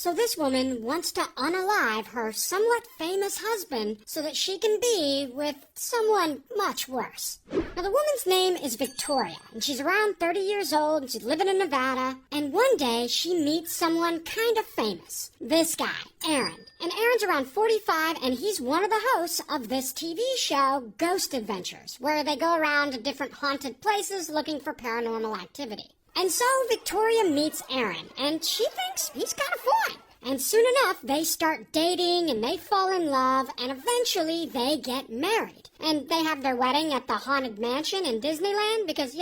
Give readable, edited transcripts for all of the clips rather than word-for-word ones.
So this woman wants to unalive her somewhat famous husband so that she can be with someone much worse. Now, the woman's name is Victoria, and she's around 30 years old, and she's living in Nevada, and one day she meets someone kind of famous. This guy, Aaron. And Aaron's around 45, and he's one of the hosts of this TV show, Ghost Adventures, where they go around to different haunted places looking for paranormal activity. And so Victoria meets Aaron, and she thinks he's kind of fun. And soon enough, they start dating, and they fall in love, and eventually they get married. And they have their wedding at the Haunted Mansion in Disneyland because,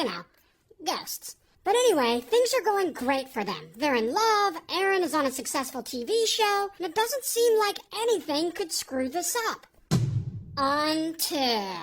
ghosts. But anyway, things are going great for them. They're in love, Aaron is on a successful TV show, and it doesn't seem like anything could screw this up. Until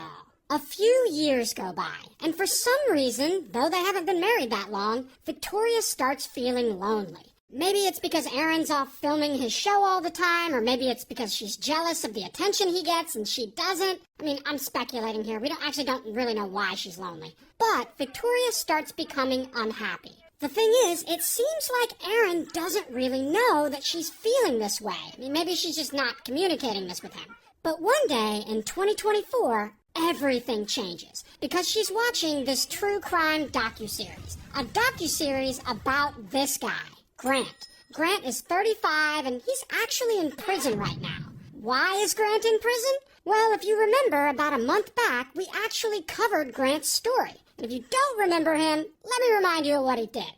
a few years go by, and for some reason, though they haven't been married that long, Victoria starts feeling lonely. Maybe it's because Aaron's off filming his show all the time, or maybe it's because she's jealous of the attention he gets and she doesn't. I mean, I'm speculating here. We don't really know why she's lonely. But Victoria starts becoming unhappy. The thing is, it seems like Aaron doesn't really know that she's feeling this way. I mean, maybe she's just not communicating this with him. But one day in 2024, everything changes because she's watching this true crime docuseries. A docuseries about this guy, Grant. Grant is 35 and he's actually in prison right now. Why is Grant in prison? Well, if you remember, about a month back, we actually covered Grant's story. And if you don't remember him, let me remind you of what he did.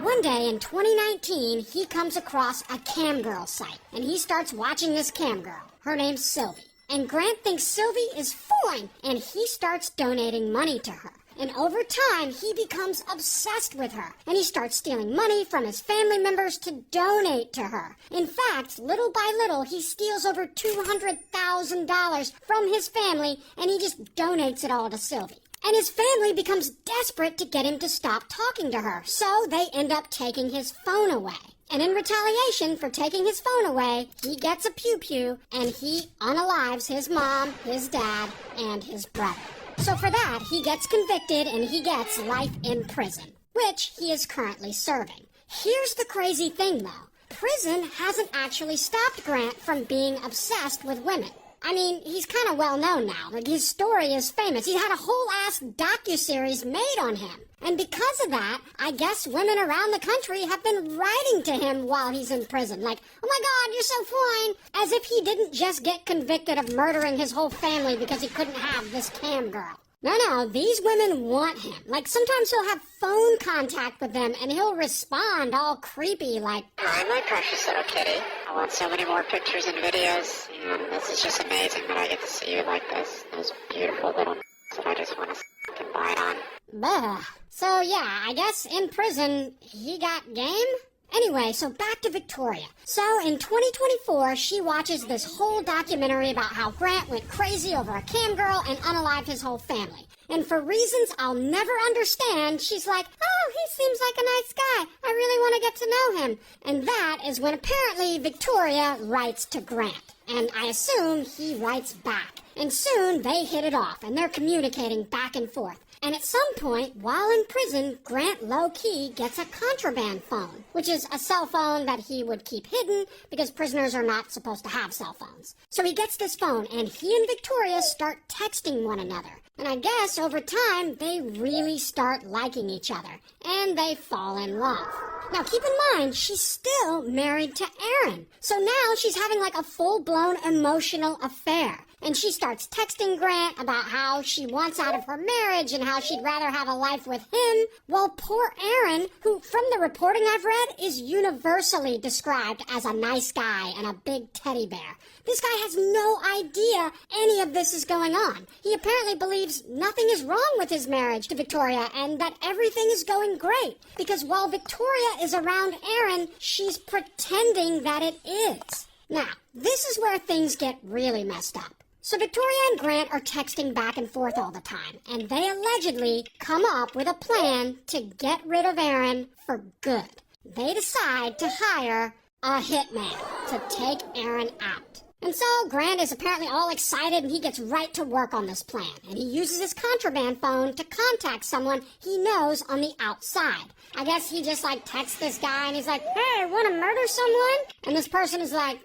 One day in 2019, he comes across a camgirl site, and he starts watching this camgirl. Her name's Sylvie. And Grant thinks Sylvie is fine, and he starts donating money to her. And over time, he becomes obsessed with her, and he starts stealing money from his family members to donate to her. In fact, little by little, he steals over $200,000 from his family, and he just donates it all to Sylvie. And his family becomes desperate to get him to stop talking to her, so they end up taking his phone away. And in retaliation for taking his phone away, he gets a pew-pew, and he unalives his mom, his dad, and his brother. So for that, he gets convicted and he gets life in prison, which he is currently serving. Here's the crazy thing, though. Prison hasn't actually stopped Grant from being obsessed with women. I mean, he's kind of well known now. Like, his story is famous. He's had a whole-ass docuseries made on him. And because of that, I guess women around the country have been writing to him while he's in prison. Like, oh my God, you're so fine. As if he didn't just get convicted of murdering his whole family because he couldn't have this cam girl. No, these women want him. Like, sometimes he'll have phone contact with them and he'll respond all creepy like, "Hi, my precious little kitty. I want so many more pictures and videos. This is just amazing that I get to see you like this. Those beautiful little that I just want to fucking bite on." Bah. So yeah, I guess in prison, he got game? Anyway, so back to Victoria. So in 2024, she watches this whole documentary about how Grant went crazy over a cam girl and unalived his whole family. And for reasons I'll never understand, she's like, oh, he seems like a nice guy. I really want to get to know him. And that is when apparently Victoria writes to Grant. And I assume he writes back. And soon they hit it off, and they're communicating back and forth. And at some point, while in prison, Grant low-key gets a contraband phone, which is a cell phone that he would keep hidden because prisoners are not supposed to have cell phones. So he gets this phone, and he and Victoria start texting one another. And I guess over time, they really start liking each other, and they fall in love. Now, keep in mind, she's still married to Aaron. So now she's having like a full-blown emotional affair. And she starts texting Grant about how she wants out of her marriage and how she'd rather have a life with him. Well, poor Aaron, who from the reporting I've read is universally described as a nice guy and a big teddy bear. This guy has no idea any of this is going on. He apparently believes nothing is wrong with his marriage to Victoria and that everything is going great. Because while Victoria is around Aaron, she's pretending that it is. Now, this is where things get really messed up. So Victoria and Grant are texting back and forth all the time, and they allegedly come up with a plan to get rid of Aaron for good. They decide to hire a hitman to take Aaron out. And so Grant is apparently all excited and he gets right to work on this plan. And he uses his contraband phone to contact someone he knows on the outside. I guess he just texts this guy and he's like, hey, want to murder someone? And this person is like,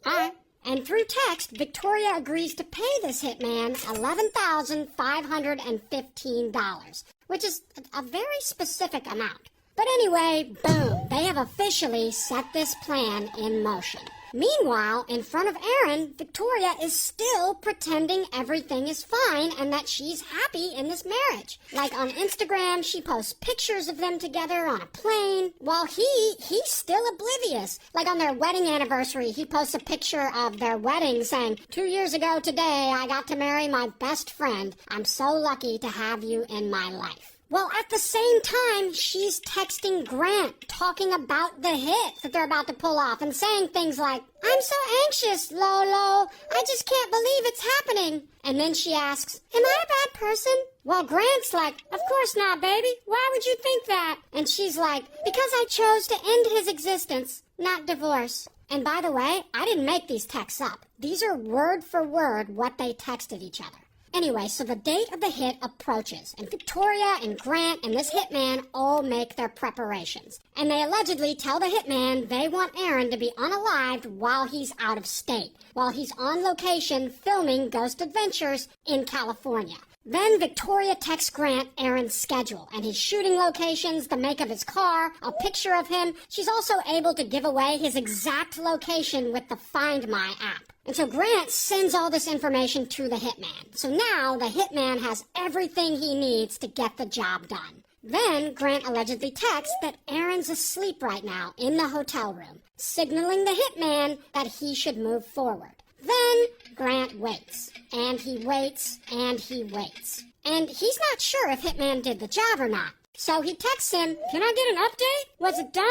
all right. And through text, Victoria agrees to pay this hitman $11,515, which is a very specific amount. But anyway, boom, they have officially set this plan in motion. Meanwhile, in front of Aaron, Victoria is still pretending everything is fine and that she's happy in this marriage. On Instagram, she posts pictures of them together on a plane, while he's still oblivious. On their wedding anniversary, he posts a picture of their wedding saying, 2 years ago today, I got to marry my best friend. I'm so lucky to have you in my life. Well, at the same time, she's texting Grant, talking about the hit that they're about to pull off and saying things like, I'm so anxious, Lolo. I just can't believe it's happening. And then she asks, am I a bad person? Well, Grant's like, of course not, baby. Why would you think that? And she's like, because I chose to end his existence, not divorce. And by the way, I didn't make these texts up. These are word for word what they texted each other. Anyway, so the date of the hit approaches, and Victoria and Grant and this hitman all make their preparations. And they allegedly tell the hitman they want Aaron to be unalived while he's out of state, while he's on location filming Ghost Adventures in California. Then Victoria texts Grant Aaron's schedule and his shooting locations, the make of his car, a picture of him. She's also able to give away his exact location with the Find My app. And so Grant sends all this information to the hitman. So now the hitman has everything he needs to get the job done. Then Grant allegedly texts that Aaron's asleep right now in the hotel room, signaling the hitman that he should move forward. Then Grant waits, and he waits, and he waits. And he's not sure if Hitman did the job or not. So he texts him, can I get an update? Was it done?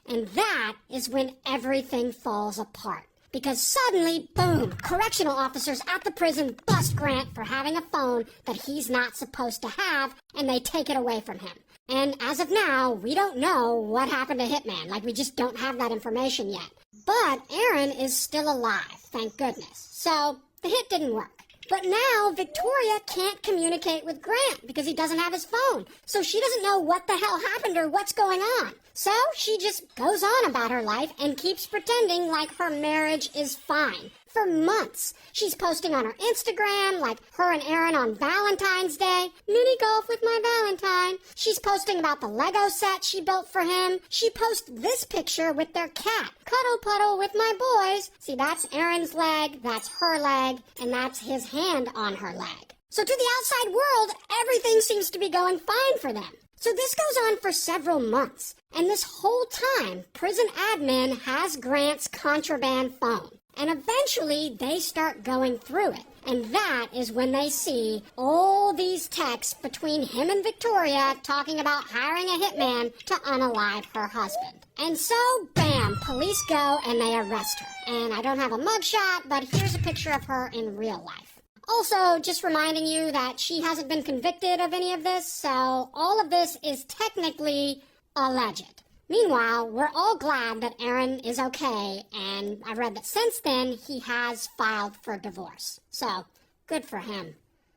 And that is when everything falls apart. Because suddenly, boom, correctional officers at the prison bust Grant for having a phone that he's not supposed to have, and they take it away from him. And as of now, we don't know what happened to Hitman. We just don't have that information yet. But Aaron is still alive, thank goodness. So the hit didn't work. But now Victoria can't communicate with Grant because he doesn't have his phone. So she doesn't know what the hell happened or what's going on. So she just goes on about her life and keeps pretending like her marriage is fine. For months, she's posting on her Instagram, her and Aaron on Valentine's Day, mini golf with my Valentine. She's posting about the Lego set she built for him. She posts this picture with their cat, cuddle puddle with my boys. See, that's Aaron's leg, that's her leg, and that's his hand on her leg. So to the outside world, everything seems to be going fine for them. So this goes on for several months, and this whole time, prison admin has Grant's contraband phone. And eventually, they start going through it. And that is when they see all these texts between him and Victoria talking about hiring a hitman to unalive her husband. And so, bam, police go and they arrest her. And I don't have a mugshot, but here's a picture of her in real life. Also, just reminding you that she hasn't been convicted of any of this, so all of this is technically alleged. Meanwhile, we're all glad that Aaron is okay, and I read that since then he has filed for divorce. So, good for him.